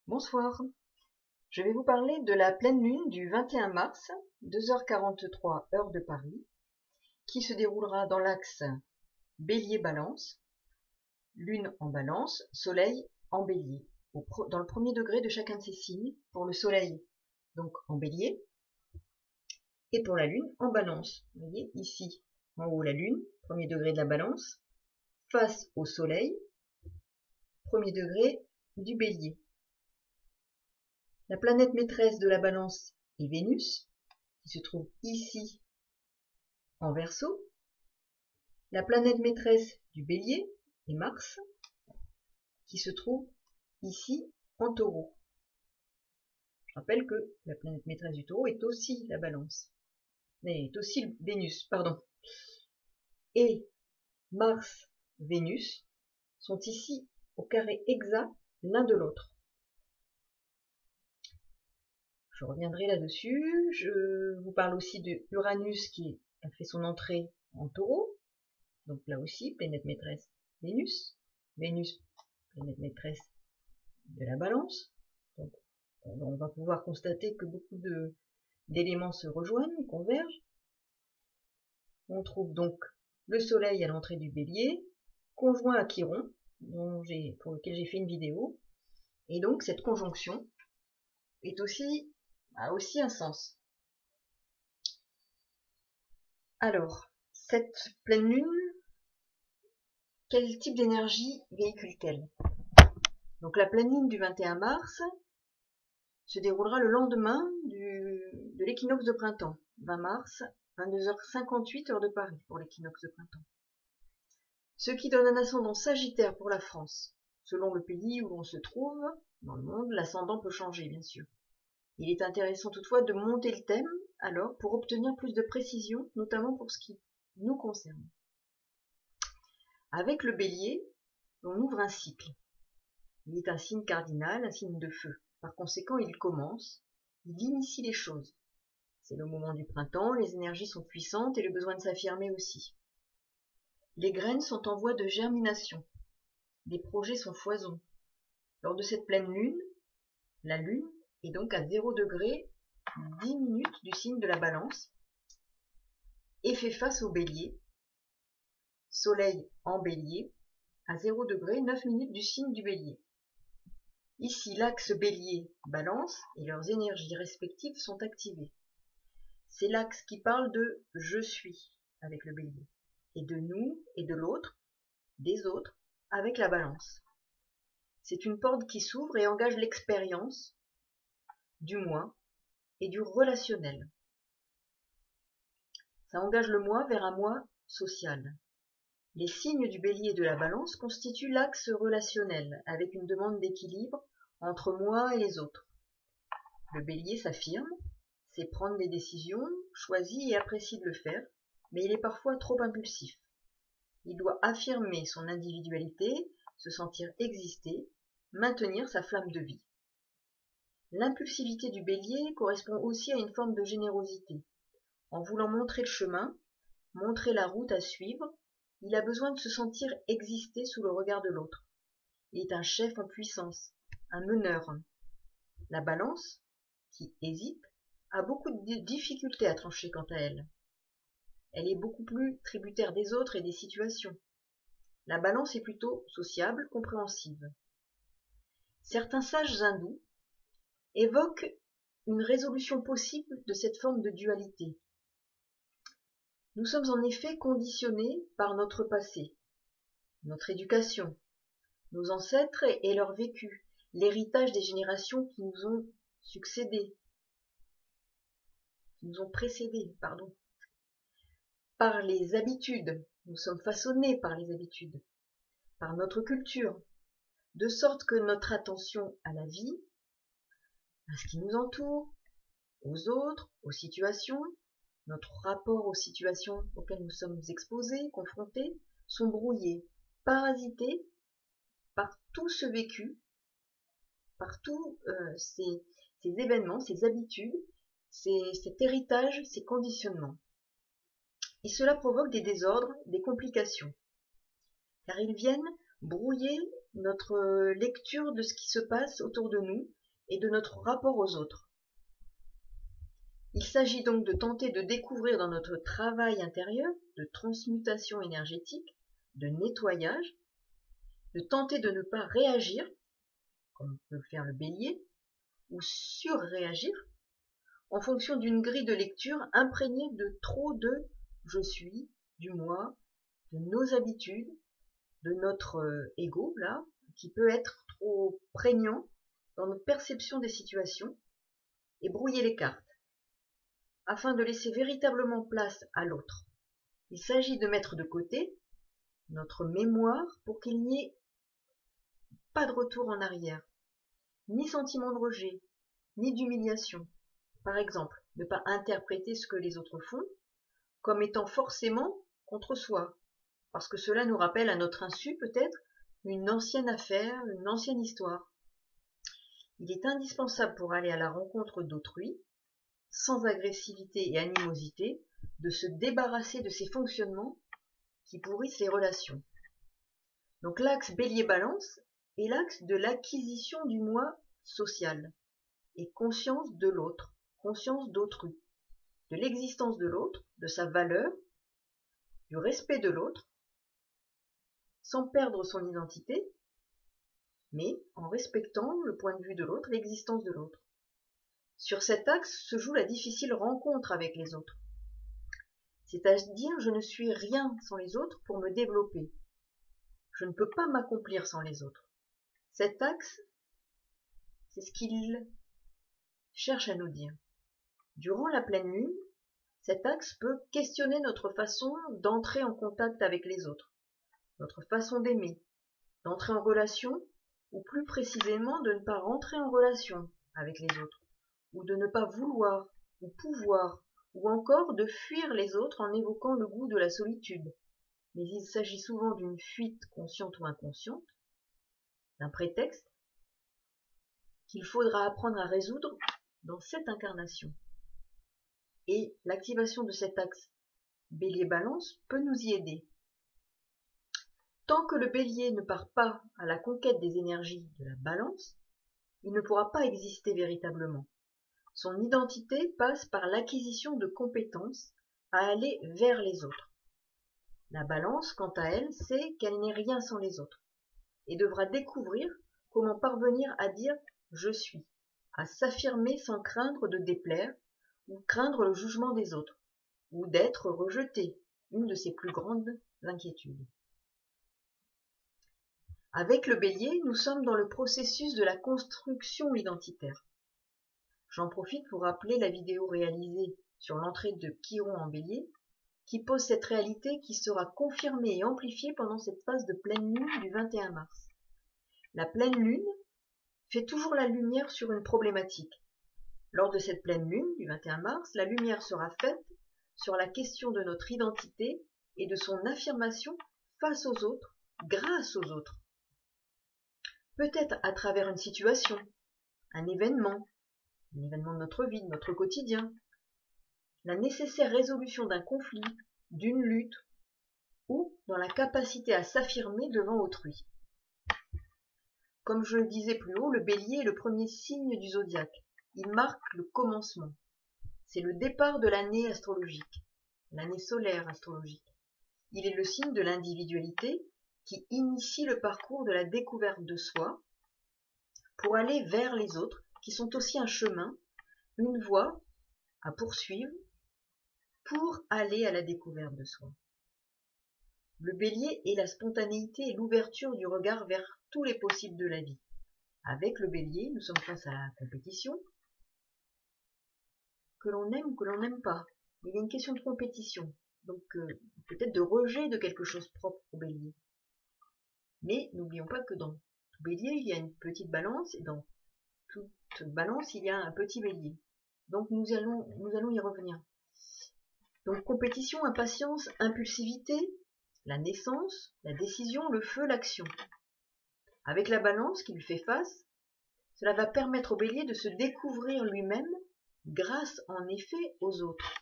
Bonsoir, je vais vous parler de la pleine lune du 21 mars, 2h43 heure de Paris, qui se déroulera dans l'axe Bélier-Balance, lune en Balance, soleil en Bélier, dans le premier degré de chacun de ces signes, pour le soleil donc en Bélier, et pour la lune en Balance. Vous voyez ici en haut la lune, premier degré de la Balance, face au soleil, premier degré du Bélier. La planète maîtresse de la Balance est Vénus, qui se trouve ici en Verseau. La planète maîtresse du Bélier est Mars, qui se trouve ici en Taureau. Je rappelle que la planète maîtresse du Taureau est aussi la Balance, mais est aussi Vénus, pardon. Et Mars, Vénus sont ici au carré exact l'un de l'autre. Je reviendrai là-dessus. Je vous parle aussi de Uranus qui a fait son entrée en Taureau. Donc là aussi, planète maîtresse Vénus. Vénus, planète maîtresse de la Balance. Donc on va pouvoir constater que beaucoup d'éléments se rejoignent, convergent. On trouve donc le Soleil à l'entrée du Bélier, conjoint à Chiron, pour lequel j'ai fait une vidéo. Et donc cette conjonction a aussi un sens. Alors, cette pleine lune, quel type d'énergie véhicule-t-elle? Donc la pleine lune du 21 mars se déroulera le lendemain de l'équinoxe de printemps, 20 mars, 22h58 heure de Paris pour l'équinoxe de printemps. Ce qui donne un ascendant Sagittaire pour la France. Selon le pays où l'on se trouve dans le monde, l'ascendant peut changer bien sûr. Il est intéressant toutefois de monter le thème alors pour obtenir plus de précision, notamment pour ce qui nous concerne. Avec le Bélier, on ouvre un cycle. Il est un signe cardinal, un signe de feu. Par conséquent, il commence, il initie les choses. C'est le moment du printemps, les énergies sont puissantes et le besoin de s'affirmer aussi. Les graines sont en voie de germination. Les projets sont foison. Lors de cette pleine lune, la lune est donc à 0 degré 10 minutes du signe de la Balance et fait face au Bélier, Soleil en Bélier, à 0 degré 9 minutes du signe du Bélier. Ici, l'axe Bélier-Balance et leurs énergies respectives sont activées. C'est l'axe qui parle de « je suis » avec le Bélier, et de nous et de l'autre, des autres, avec la Balance. C'est une porte qui s'ouvre et engage l'expérience du moi et du relationnel. Ça engage le moi vers un moi social. Les signes du Bélier et de la Balance constituent l'axe relationnel, avec une demande d'équilibre entre moi et les autres. Le Bélier s'affirme, sait prendre des décisions, choisit et apprécie de le faire, mais il est parfois trop impulsif. Il doit affirmer son individualité, se sentir exister, maintenir sa flamme de vie. L'impulsivité du Bélier correspond aussi à une forme de générosité. En voulant montrer le chemin, montrer la route à suivre, il a besoin de se sentir exister sous le regard de l'autre. Il est un chef en puissance, un meneur. La Balance, qui hésite, a beaucoup de difficultés à trancher quant à elle. Elle est beaucoup plus tributaire des autres et des situations. La Balance est plutôt sociable, compréhensive. Certains sages hindous évoquent une résolution possible de cette forme de dualité. Nous sommes en effet conditionnés par notre passé, notre éducation, nos ancêtres et leur vécu, l'héritage des générations qui nous ont précédés, par les habitudes. Nous sommes façonnés par les habitudes, par notre culture, de sorte que notre attention à la vie, à ce qui nous entoure, aux autres, aux situations, notre rapport aux situations auxquelles nous sommes exposés, confrontés, sont brouillés, parasités par tout ce vécu, par tous ces événements, ces habitudes, cet héritage, ces conditionnements. Et cela provoque des désordres, des complications, car ils viennent brouiller notre lecture de ce qui se passe autour de nous et de notre rapport aux autres. Il s'agit donc de tenter de découvrir dans notre travail intérieur, de transmutation énergétique, de nettoyage, de tenter de ne pas réagir, comme peut le faire le bélier, ou surréagir, en fonction d'une grille de lecture imprégnée de trop de « je suis », du moi, de nos habitudes, de notre ego, là, qui peut être trop prégnant dans notre perception des situations, et brouiller les cartes, afin de laisser véritablement place à l'autre. Il s'agit de mettre de côté notre mémoire pour qu'il n'y ait pas de retour en arrière, ni sentiment de rejet, ni d'humiliation. Par exemple, ne pas interpréter ce que les autres font comme étant forcément contre soi, parce que cela nous rappelle à notre insu peut-être une ancienne affaire, une ancienne histoire. Il est indispensable pour aller à la rencontre d'autrui, sans agressivité et animosité, de se débarrasser de ces fonctionnements qui pourrissent les relations. Donc l'axe Bélier-Balance est l'axe de l'acquisition du moi social et conscience de l'autre, conscience d'autrui, de l'existence de l'autre, de sa valeur, du respect de l'autre, sans perdre son identité, mais en respectant le point de vue de l'autre, l'existence de l'autre. Sur cet axe se joue la difficile rencontre avec les autres. C'est-à-dire, je ne suis rien sans les autres pour me développer. Je ne peux pas m'accomplir sans les autres. Cet axe, c'est ce qu'il cherche à nous dire. Durant la pleine lune, cet axe peut questionner notre façon d'entrer en contact avec les autres, notre façon d'aimer, d'entrer en relation, ou plus précisément de ne pas rentrer en relation avec les autres, ou de ne pas vouloir, ou pouvoir, ou encore de fuir les autres en évoquant le goût de la solitude. Mais il s'agit souvent d'une fuite consciente ou inconsciente, d'un prétexte, qu'il faudra apprendre à résoudre dans cette incarnation. Et l'activation de cet axe Bélier-Balance peut nous y aider. Tant que le Bélier ne part pas à la conquête des énergies de la Balance, il ne pourra pas exister véritablement. Son identité passe par l'acquisition de compétences à aller vers les autres. La Balance, quant à elle, sait qu'elle n'est rien sans les autres et devra découvrir comment parvenir à dire « je suis », à s'affirmer sans craindre de déplaire ou craindre le jugement des autres, ou d'être rejeté, une de ses plus grandes inquiétudes. Avec le Bélier, nous sommes dans le processus de la construction identitaire. J'en profite pour rappeler la vidéo réalisée sur l'entrée de Chiron en Bélier, qui pose cette réalité qui sera confirmée et amplifiée pendant cette phase de pleine lune du 21 mars. La pleine lune fait toujours la lumière sur une problématique. Lors de cette pleine lune du 21 mars, la lumière sera faite sur la question de notre identité et de son affirmation face aux autres, grâce aux autres. Peut-être à travers une situation, un événement de notre vie, de notre quotidien, la nécessaire résolution d'un conflit, d'une lutte, ou dans la capacité à s'affirmer devant autrui. Comme je le disais plus haut, le Bélier est le premier signe du zodiaque. Il marque le commencement. C'est le départ de l'année astrologique, l'année solaire astrologique. Il est le signe de l'individualité qui initie le parcours de la découverte de soi pour aller vers les autres, qui sont aussi un chemin, une voie à poursuivre pour aller à la découverte de soi. Le Bélier est la spontanéité et l'ouverture du regard vers tous les possibles de la vie. Avec le Bélier, nous sommes face à la compétition, que l'on aime ou que l'on n'aime pas. Il y a une question de compétition, donc peut-être de rejet de quelque chose propre au Bélier. Mais n'oublions pas que dans tout Bélier, il y a une petite balance, et dans toute balance, il y a un petit Bélier. Donc nous allons y revenir. Donc compétition, impatience, impulsivité, la naissance, la décision, le feu, l'action. Avec la balance qui lui fait face, cela va permettre au Bélier de se découvrir lui-même grâce en effet aux autres.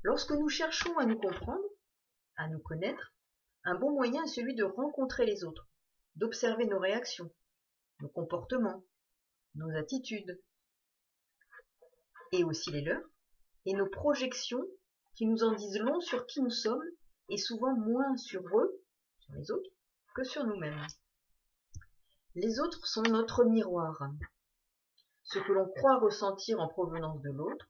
Lorsque nous cherchons à nous comprendre, à nous connaître, un bon moyen est celui de rencontrer les autres, d'observer nos réactions, nos comportements, nos attitudes, et aussi les leurs, et nos projections qui nous en disent long sur qui nous sommes, et souvent moins sur eux, sur les autres, que sur nous-mêmes. Les autres sont notre miroir. Ce que l'on croit ressentir en provenance de l'autre,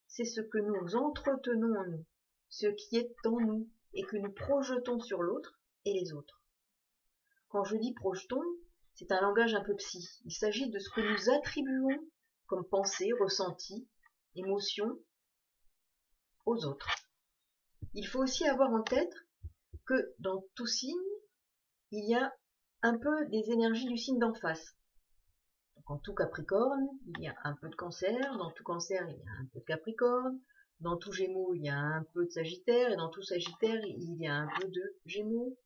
c'est ce que nous entretenons en nous, ce qui est en nous, et que nous projetons sur l'autre et les autres. Quand je dis projetons, c'est un langage un peu psy. Il s'agit de ce que nous attribuons comme pensée, ressenti, émotion aux autres. Il faut aussi avoir en tête que dans tout signe, il y a un peu des énergies du signe d'en face. Donc en tout Capricorne, il y a un peu de Cancer, dans tout Cancer, il y a un peu de Capricorne, dans tout Gémeaux, il y a un peu de Sagittaire, et dans tout Sagittaire, il y a un peu de Gémeaux.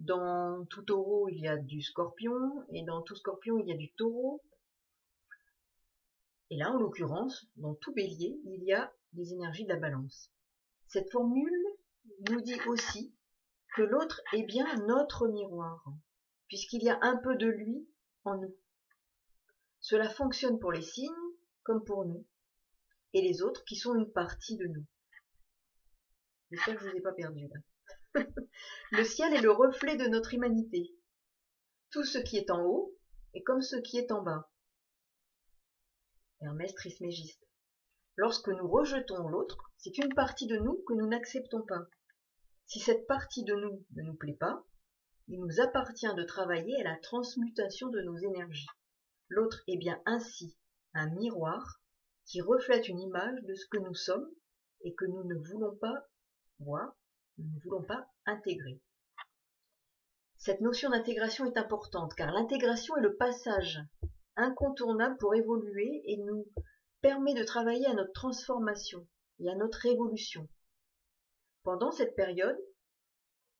Dans tout Taureau, il y a du Scorpion, et dans tout Scorpion, il y a du Taureau. Et là, en l'occurrence, dans tout Bélier, il y a des énergies de la Balance. Cette formule nous dit aussi que l'autre est bien notre miroir, puisqu'il y a un peu de lui en nous. Cela fonctionne pour les signes comme pour nous, et les autres qui sont une partie de nous. J'espère que je ne vous ai pas perdu là. Le ciel est le reflet de notre humanité. Tout ce qui est en haut est comme ce qui est en bas. Hermès Trismégiste. Lorsque nous rejetons l'autre, c'est une partie de nous que nous n'acceptons pas. Si cette partie de nous ne nous plaît pas, il nous appartient de travailler à la transmutation de nos énergies. L'autre est bien ainsi un miroir qui reflète une image de ce que nous sommes et que nous ne voulons pas voir, nous ne voulons pas intégrer. Cette notion d'intégration est importante car l'intégration est le passage incontournable pour évoluer et nous permet de travailler à notre transformation et à notre évolution. Pendant cette période,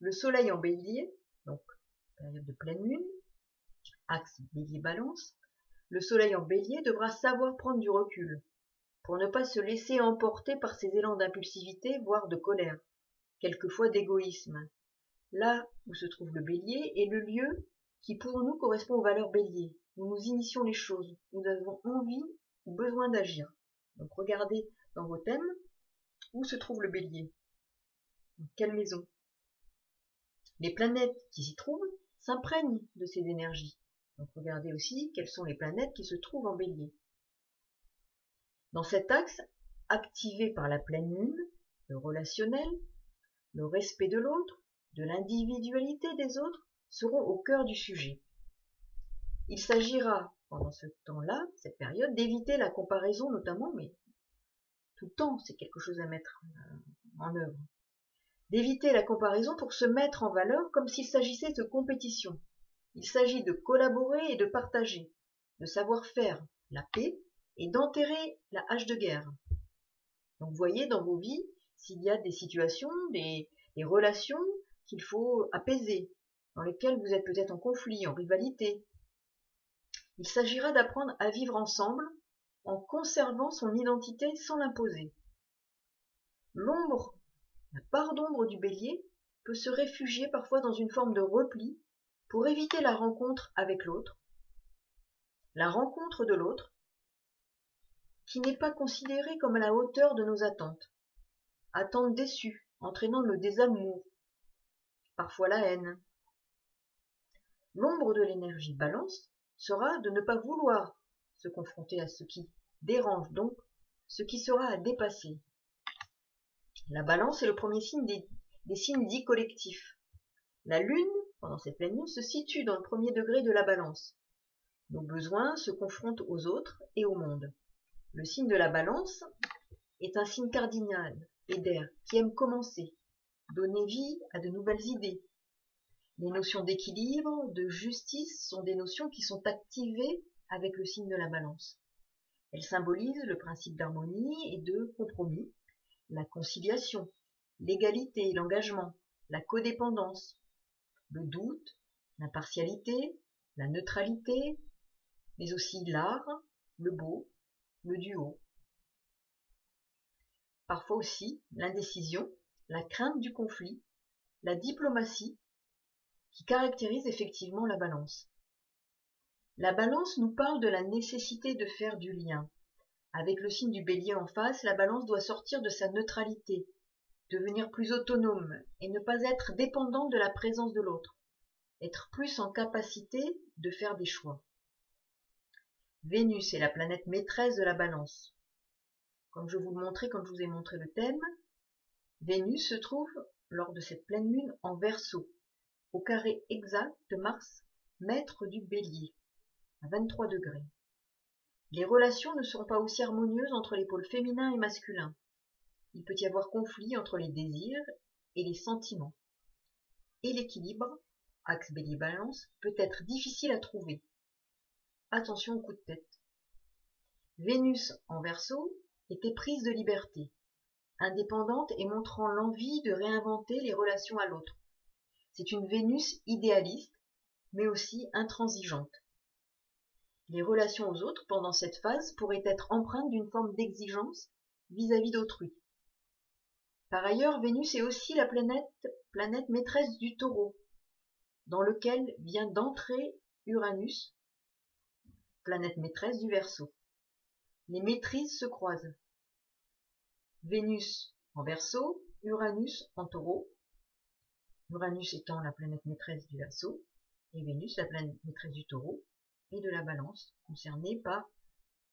le soleil en bélier, donc période de pleine lune, axe bélier-balance, le soleil en bélier devra savoir prendre du recul pour ne pas se laisser emporter par ces élans d'impulsivité, voire de colère, quelquefois d'égoïsme. Là où se trouve le bélier est le lieu qui pour nous correspond aux valeurs bélier, où nous initions les choses, où nous avons envie ou besoin d'agir. Donc regardez dans vos thèmes où se trouve le bélier, dans quelle maison. Les planètes qui s'y trouvent s'imprègnent de ces énergies. Donc regardez aussi quelles sont les planètes qui se trouvent en bélier. Dans cet axe, activé par la pleine lune, le relationnel, le respect de l'autre, de l'individualité des autres seront au cœur du sujet. Il s'agira, pendant ce temps-là, cette période, d'éviter la comparaison notamment, mais tout le temps, c'est quelque chose à mettre en œuvre. D'éviter la comparaison pour se mettre en valeur comme s'il s'agissait de compétition. Il s'agit de collaborer et de partager, de savoir faire la paix et d'enterrer la hache de guerre. Donc voyez dans vos vies s'il y a des situations, des relations qu'il faut apaiser, dans lesquelles vous êtes peut-être en conflit, en rivalité. Il s'agira d'apprendre à vivre ensemble en conservant son identité sans l'imposer. L'ombre, la part d'ombre du bélier peut se réfugier parfois dans une forme de repli pour éviter la rencontre avec l'autre, la rencontre de l'autre, qui n'est pas considérée comme à la hauteur de nos attentes. Attentes déçues, entraînant le désamour, parfois la haine. L'ombre de l'énergie balance sera de ne pas vouloir se confronter à ce qui dérange, donc ce qui sera à dépasser. La balance est le premier signe des signes dits collectifs. La lune, pendant cette pleine lune, se situe dans le premier degré de la balance. Nos besoins se confrontent aux autres et au monde. Le signe de la balance est un signe cardinal et d'air qui aime commencer, donner vie à de nouvelles idées. Les notions d'équilibre, de justice sont des notions qui sont activées avec le signe de la balance. Elles symbolisent le principe d'harmonie et de compromis, la conciliation, l'égalité, l'engagement, la codépendance, le doute, l'impartialité, la neutralité, mais aussi l'art, le beau, le duo. Parfois aussi l'indécision, la crainte du conflit, la diplomatie, qui caractérise effectivement la balance. La balance nous parle de la nécessité de faire du lien. Avec le signe du bélier en face, la balance doit sortir de sa neutralité, devenir plus autonome et ne pas être dépendante de la présence de l'autre, être plus en capacité de faire des choix. Vénus est la planète maîtresse de la balance. Comme je vous le montrais quand je vous ai montré le thème, Vénus se trouve lors de cette pleine lune en Verseau, au carré exact de Mars, maître du bélier, à 23 degrés. Les relations ne seront pas aussi harmonieuses entre les pôles féminins et masculins. Il peut y avoir conflit entre les désirs et les sentiments. Et l'équilibre, axe bélier-balance, peut être difficile à trouver. Attention aux coups de tête. Vénus en Verseau était prise de liberté, indépendante et montrant l'envie de réinventer les relations à l'autre. C'est une Vénus idéaliste, mais aussi intransigeante. Les relations aux autres pendant cette phase pourraient être empreintes d'une forme d'exigence vis-à-vis d'autrui. Par ailleurs, Vénus est aussi la planète maîtresse du Taureau, dans lequel vient d'entrer Uranus, planète maîtresse du Verseau. Les maîtrises se croisent. Vénus en Verseau, Uranus en Taureau, Uranus étant la planète maîtresse du Verseau, et Vénus la planète maîtresse du Taureau et de la Balance, concernée par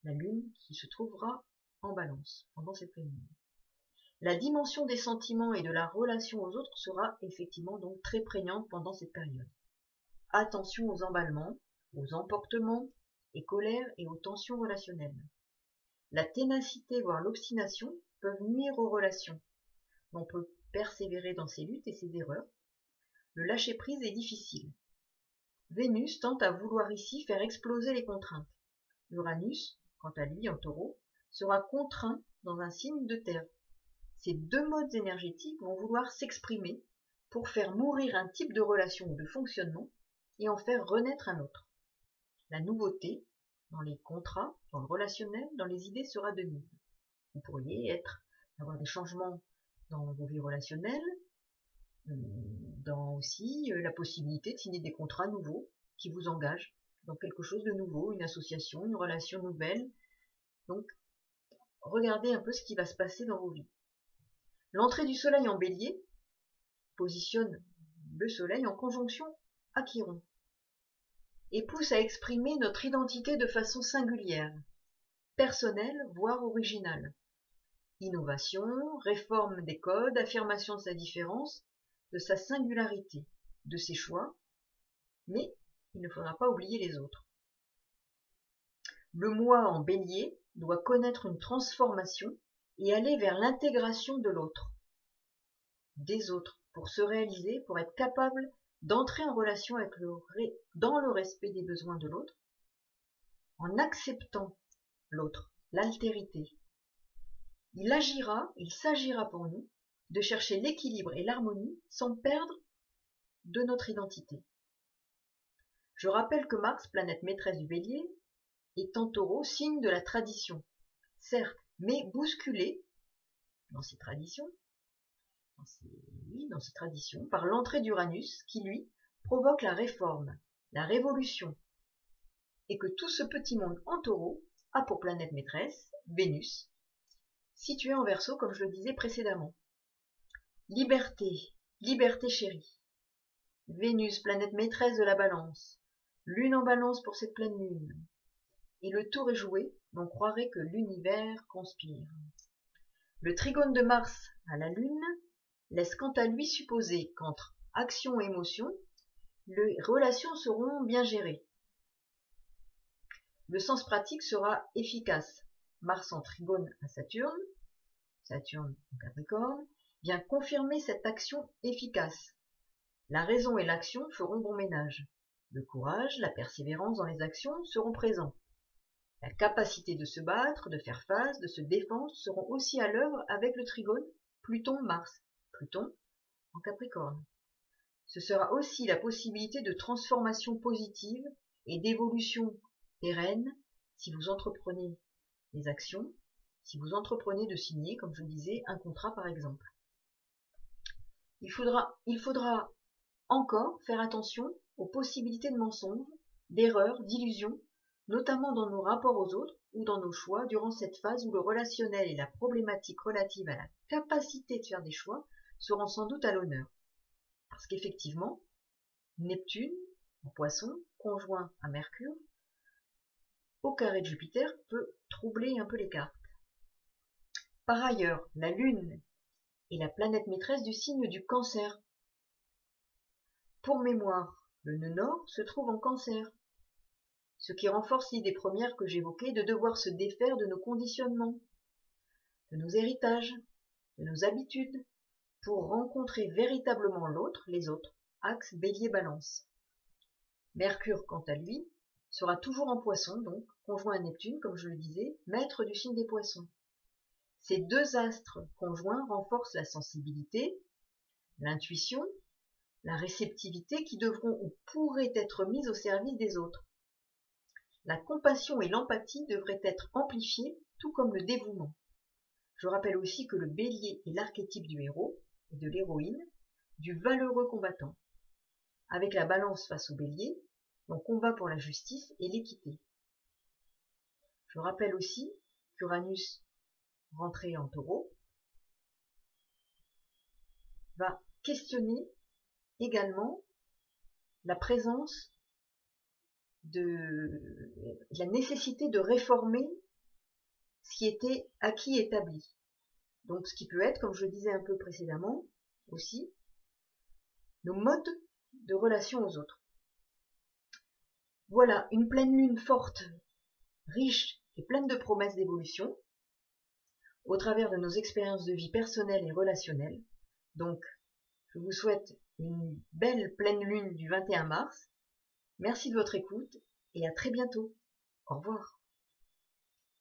la Lune qui se trouvera en Balance pendant cette pleine lune. La dimension des sentiments et de la relation aux autres sera effectivement donc très prégnante pendant cette période. Attention aux emballements, aux emportements et colères et aux tensions relationnelles. La ténacité voire l'obstination peuvent nuire aux relations. On peut persévérer dans ses luttes et ses erreurs. Le lâcher-prise est difficile. Vénus tente à vouloir ici faire exploser les contraintes. Uranus, quant à lui en Taureau, sera contraint dans un signe de terre. Ces deux modes énergétiques vont vouloir s'exprimer pour faire mourir un type de relation ou de fonctionnement et en faire renaître un autre. La nouveauté, dans les contrats, dans le relationnel, dans les idées, sera de mise. Vous pourriez avoir des changements dans vos vies relationnelles, dans aussi la possibilité de signer des contrats nouveaux qui vous engagent dans quelque chose de nouveau, une association, une relation nouvelle. Donc, regardez un peu ce qui va se passer dans vos vies. L'entrée du soleil en bélier positionne le soleil en conjonction à Chiron et pousse à exprimer notre identité de façon singulière, personnelle, voire originale. Innovation, réforme des codes, affirmation de sa différence, de sa singularité, de ses choix, mais il ne faudra pas oublier les autres. Le moi en bélier doit connaître une transformation et aller vers l'intégration de l'autre, des autres, pour se réaliser, pour être capable d'entrer en relation avec dans le respect des besoins de l'autre, en acceptant l'autre, l'altérité. Il s'agira pour nous de chercher l'équilibre et l'harmonie sans perdre de notre identité. Je rappelle que Mars, planète maîtresse du Bélier, est en Taureau, signe de la tradition, certes, mais bousculé dans ses traditions, par l'entrée d'Uranus qui, lui, provoque la réforme, la révolution, et que tout ce petit monde en Taureau a pour planète maîtresse Vénus, située en Verseau, comme je le disais précédemment. Liberté, liberté chérie. Vénus, planète maîtresse de la Balance, Lune en Balance pour cette pleine lune. Et le tour est joué, on croirait que l'univers conspire. Le trigone de Mars à la Lune laisse quant à lui supposer qu'entre action et émotion, les relations seront bien gérées. Le sens pratique sera efficace. Mars en trigone à Saturne en Capricorne, vient confirmer cette action efficace. La raison et l'action feront bon ménage. Le courage, la persévérance dans les actions seront présents. La capacité de se battre, de faire face, de se défendre seront aussi à l'œuvre avec le trigone Pluton-Mars. Pluton en Capricorne. Ce sera aussi la possibilité de transformation positive et d'évolution pérenne si vous entreprenez des actions, si vous entreprenez de signer, comme je le disais, un contrat par exemple. Il faudra encore faire attention aux possibilités de mensonges d'erreurs, d'illusions, notamment dans nos rapports aux autres ou dans nos choix durant cette phase où le relationnel et la problématique relative à la capacité de faire des choix seront sans doute à l'honneur. Parce qu'effectivement, Neptune, en Poisson, conjoint à Mercure, au carré de Jupiter, peut troubler un peu les cartes. Par ailleurs, la Lune est la planète maîtresse du signe du Cancer. Pour mémoire, le nœud nord se trouve en Cancer, ce qui renforce l'idée première que j'évoquais de devoir se défaire de nos conditionnements, de nos héritages, de nos habitudes, pour rencontrer véritablement l'autre, les autres, axe Bélier-Balance. Mercure, quant à lui, sera toujours en Poisson, donc, conjoint à Neptune, comme je le disais, maître du signe des Poissons. Ces deux astres conjoints renforcent la sensibilité, l'intuition, la réceptivité qui devront ou pourraient être mises au service des autres. La compassion et l'empathie devraient être amplifiées, tout comme le dévouement. Je rappelle aussi que le Bélier est l'archétype du héros et de l'héroïne, du valeureux combattant. Avec la Balance face au Bélier, on combat pour la justice et l'équité. Je rappelle aussi qu'Uranus, rentré en Taureau, va questionner également la présence de la nécessité de réformer ce qui était acquis et établi. Donc ce qui peut être, comme je le disais un peu précédemment aussi, nos modes de relation aux autres. Voilà, une pleine lune forte, riche et pleine de promesses d'évolution, au travers de nos expériences de vie personnelles et relationnelles. Donc, je vous souhaite une belle pleine lune du 21 mars. Merci de votre écoute et à très bientôt. Au revoir.